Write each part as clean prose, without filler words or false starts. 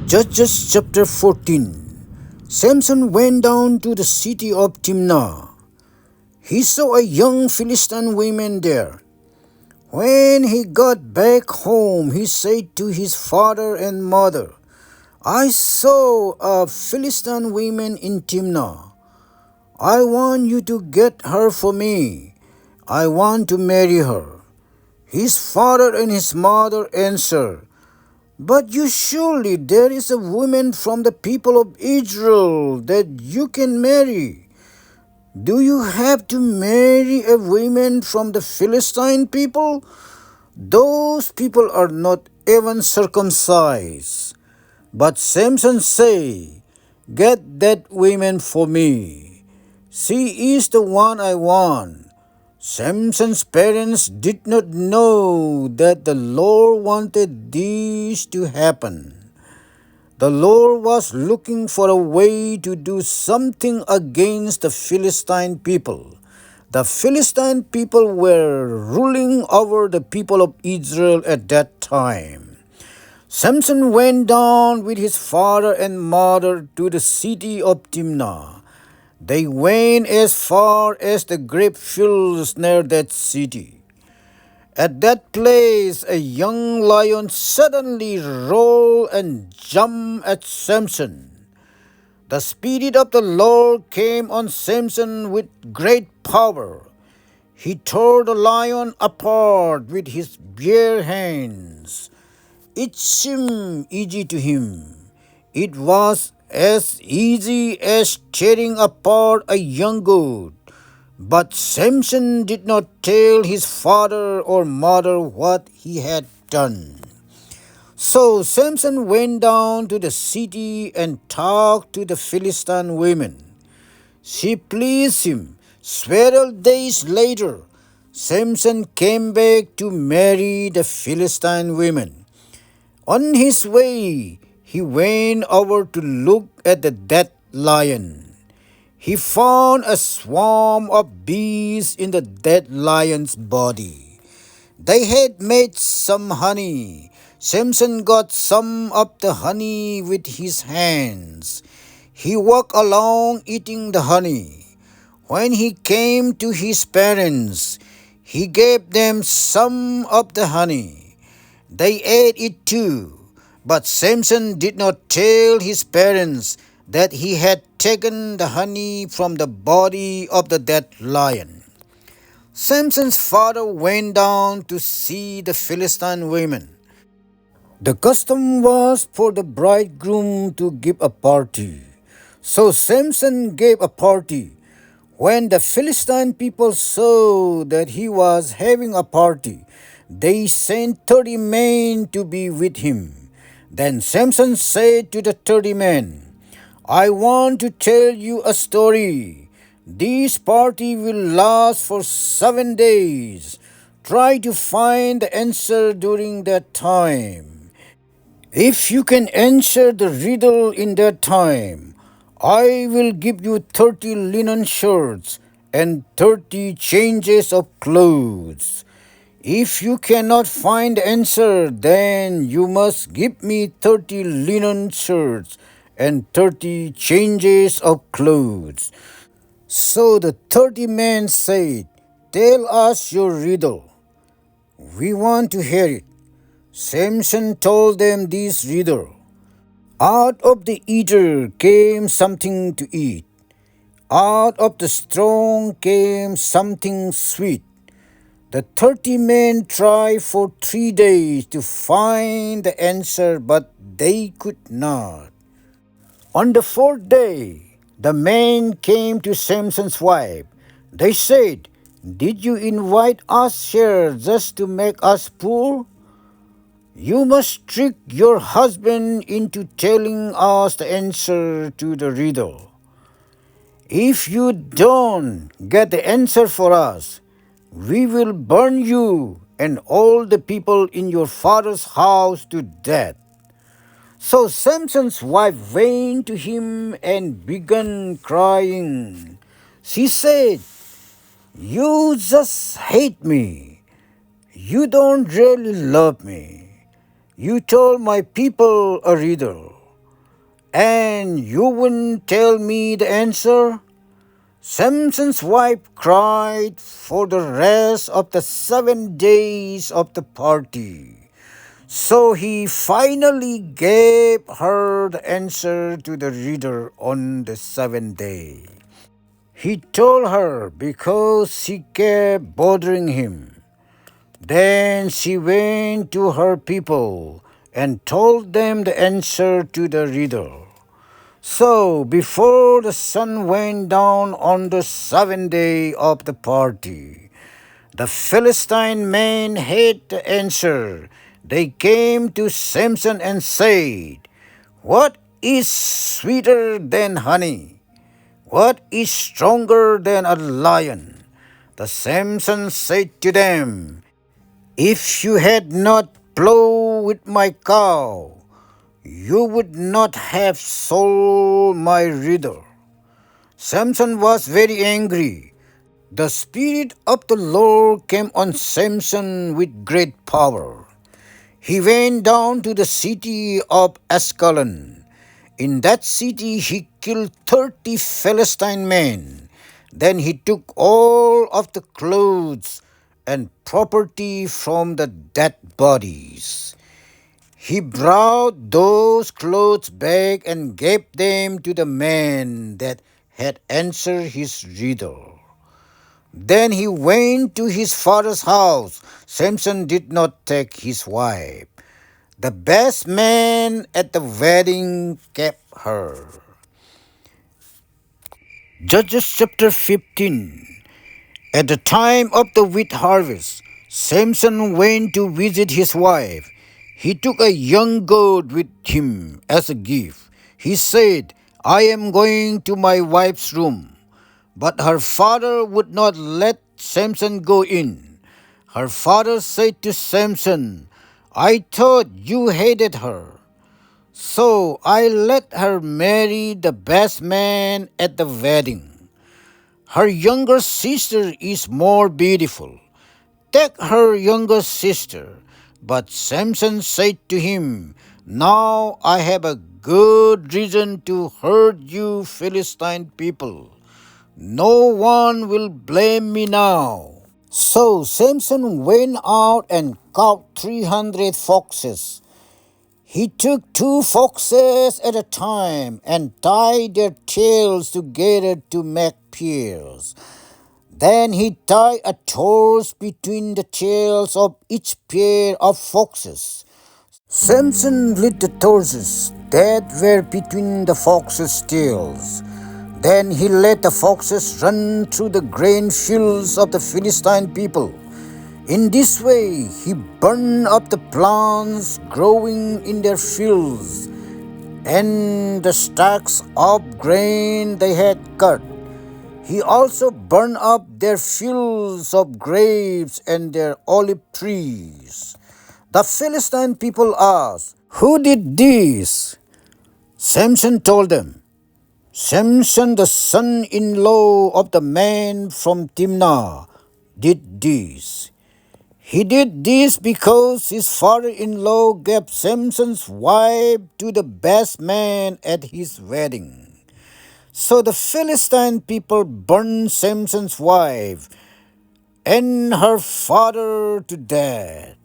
Judges chapter 14. Samson went down to the city of Timnah. He saw a young Philistine woman there. When he got back home, he said to his father and mother, I saw a Philistine woman in Timnah. I want you to get her for me. I want to marry her. His father and his mother answered, But you surely there is a woman from the people of Israel that you can marry. Do you have to marry a woman from the Philistine people? Those people are not even circumcised. But Samson say, Get that woman for me. She is the one I want. Samson's parents did not know that the Lord wanted this to happen. The Lord was looking for a way to do something against the Philistine people. The Philistine people were ruling over the people of Israel at that time. Samson went down with his father and mother to the city of Timnah. They went as far as the grape fields near that city. At that place, a young lion suddenly roared and jumped at Samson. The Spirit of the Lord came on Samson with great power. He tore the lion apart with his bare hands. It seemed easy to him. It was as easy as tearing apart a young goat. But Samson did not tell his father or mother what he had done. So Samson went down to the city and talked to the Philistine women. She pleased him. Several days later, Samson came back to marry the Philistine women. On his way, he went over to look at the dead lion. He found a swarm of bees in the dead lion's body. They had made some honey. Samson got some of the honey with his hands. He walked along eating the honey. When he came to his parents, he gave them some of the honey. They ate it too, but Samson did not tell his parents that he had taken the honey from the body of the dead lion. Samson's father went down to see the Philistine women. The custom was for the bridegroom to give a party. So Samson gave a party. When the Philistine people saw that he was having a party, they sent 30 men to be with him. Then Samson said to the 30 men, I want to tell you a story. This party will last for 7 days. Try to find the answer during that time. If you can answer the riddle in that time, I will give you 30 linen shirts and 30 changes of clothes. If you cannot find the answer, then you must give me 30 linen shirts and 30 changes of clothes. So the 30 men said, Tell us your riddle. We want to hear it. Samson told them this riddle. Out of the eater came something to eat. Out of the strong came something sweet. The 30 men tried for 3 days to find the answer, but they could not. On the 4th day, the men came to Samson's wife. They said, Did you invite us here just to make us poor? You must trick your husband into telling us the answer to the riddle. If you don't get the answer for us, we will burn you and all the people in your father's house to death. So Samson's wife went to him and began crying. She said, You just hate me. You don't really love me. You told my people a riddle. And you wouldn't tell me the answer? Samson's wife cried for the rest of the 7 days of the party. So he finally gave her the answer to the reader on the 7th day. He told her because she kept bothering him. Then she went to her people and told them the answer to the riddle. So, before the sun went down on the 7th day of the party, the Philistine men had the answer. They came to Samson and said, "What is sweeter than honey? What is stronger than a lion?" The Samson said to them, "If you had not plowed with my cow, you would not have sold my riddle." Samson was very angry. The Spirit of the Lord came on Samson with great power. He went down to the city of Ascalon. In that city he killed 30 Philistine men. Then he took all of the clothes and property from the dead bodies. He brought those clothes back and gave them to the man that had answered his riddle. Then he went to his father's house. Samson did not take his wife. The best man at the wedding kept her. Judges chapter 15. At the time of the wheat harvest, Samson went to visit his wife. He took a young goat with him as a gift. He said, "I am going to my wife's room." But her father would not let Samson go in. Her father said to Samson, "I thought you hated her, so I let her marry the best man at the wedding. Her younger sister is more beautiful. Take her younger sister." But Samson said to him, "Now I have a good reason to hurt you Philistine people. No one will blame me now." So Samson went out and caught 300 foxes. He took 2 foxes at a time and tied their tails together to make pairs. Then he tied a torch between the tails of each pair of foxes. Samson lit the torches that were between the foxes' tails. Then he let the foxes run through the grain fields of the Philistine people. In this way, he burned up the plants growing in their fields and the stacks of grain they had cut. He also burned up their fields of grapes and their olive trees. The Philistine people asked, "Who did this?" Samson told them, "Samson, the son-in-law of the man from Timnah, did this. He did this because his father-in-law gave Samson's wife to the best man at his wedding." So the Philistine people burned Samson's wife and her father to death.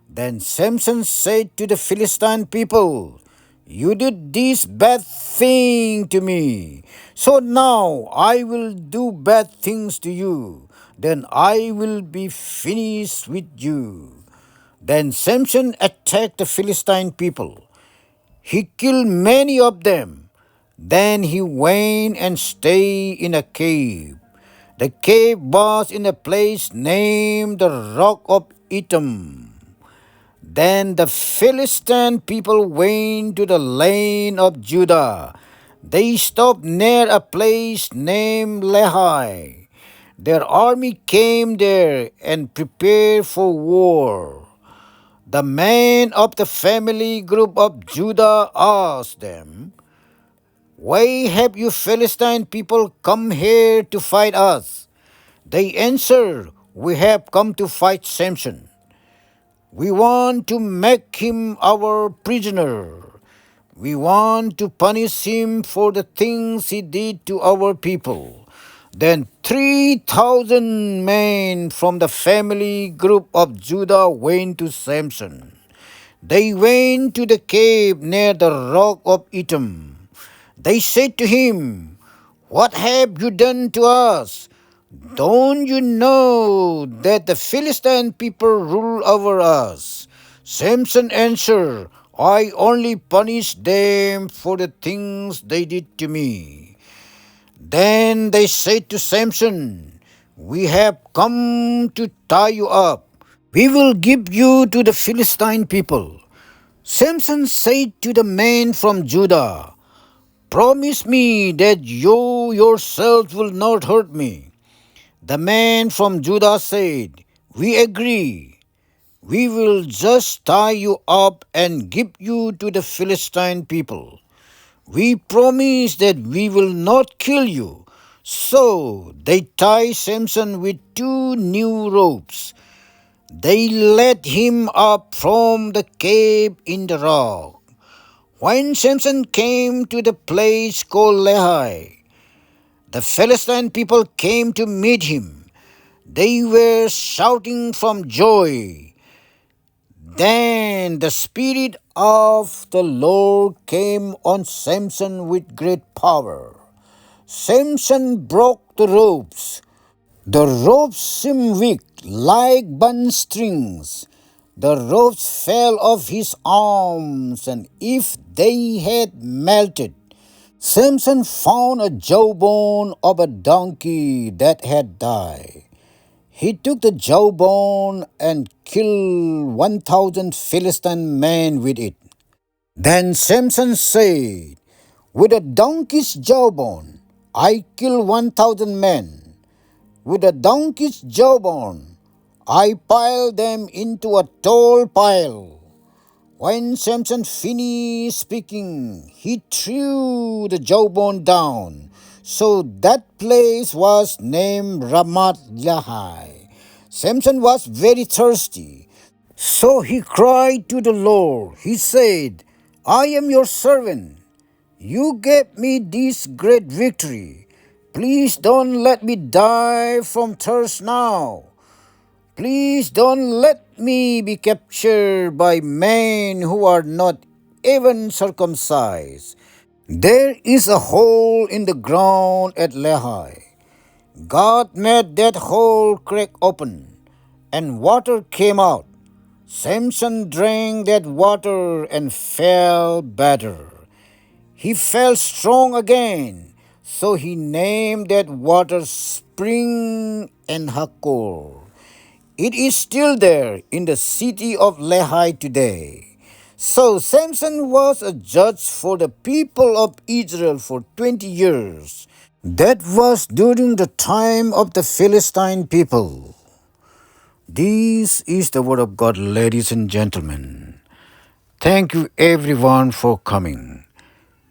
Then Samson said to the Philistine people, "You did this bad thing to me, so now I will do bad things to you. Then I will be finished with you." Then Samson attacked the Philistine people. He killed many of them. Then he went and stayed in a cave. The cave was in a place named the Rock of Etam. Then the Philistine people went to the land of Judah. They stopped near a place named Lehi. Their army came there and prepared for war. The men of the family group of Judah asked them, "Why have you Philistine people come here to fight us?" They answered, "We have come to fight Samson. We want to make him our prisoner. We want to punish him for the things he did to our people. Then 3,000 men from the family group of Judah went to Samson. They went to the cave near the rock of Etam. They said to him, "What have you done to us? Don't you know that the Philistine people rule over us?" Samson answered, "I only punished them for the things they did to me." Then they said to Samson, "We have come to tie you up. We will give you to the Philistine people." Samson said to the men from Judah, "Promise me that you yourselves will not hurt me." The men from Judah said, "We agree. We will just tie you up and give you to the Philistine people. We promise that we will not kill you." So they tied Samson with 2 new ropes. They led him up from the cave in the rock. When Samson came to the place called Lehi, the Philistine people came to meet him. They were shouting from joy. Then the Spirit of the Lord came on Samson with great power. Samson broke the ropes. The ropes seemed weak, like bun strings. The ropes fell off his arms, and if they had melted, Samson found a jawbone of a donkey that had died. He took the jawbone and killed 1,000 Philistine men with it. Then Samson said, "With a donkey's jawbone, I killed 1,000 men. With a donkey's jawbone, I piled them into a tall pile." When Samson finished speaking, he threw the jawbone down. So that place was named Ramath Lehi. Samson was very thirsty. So he cried to the Lord. He said, "I am your servant. You gave me this great victory. Please don't let me die from thirst now. Please don't let me be captured by men who are not even circumcised." There is a hole in the ground at Lehi. God made that hole crack open, and water came out. Samson drank that water and felt better. He felt strong again, so he named that water Spring and Hakor. It is still there in the city of Lehi today. So Samson was a judge for the people of Israel for 20 years. That was during the time of the Philistine people. This is the word of God, ladies and gentlemen. Thank you everyone for coming.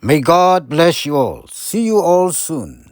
May God bless you all. See you all soon.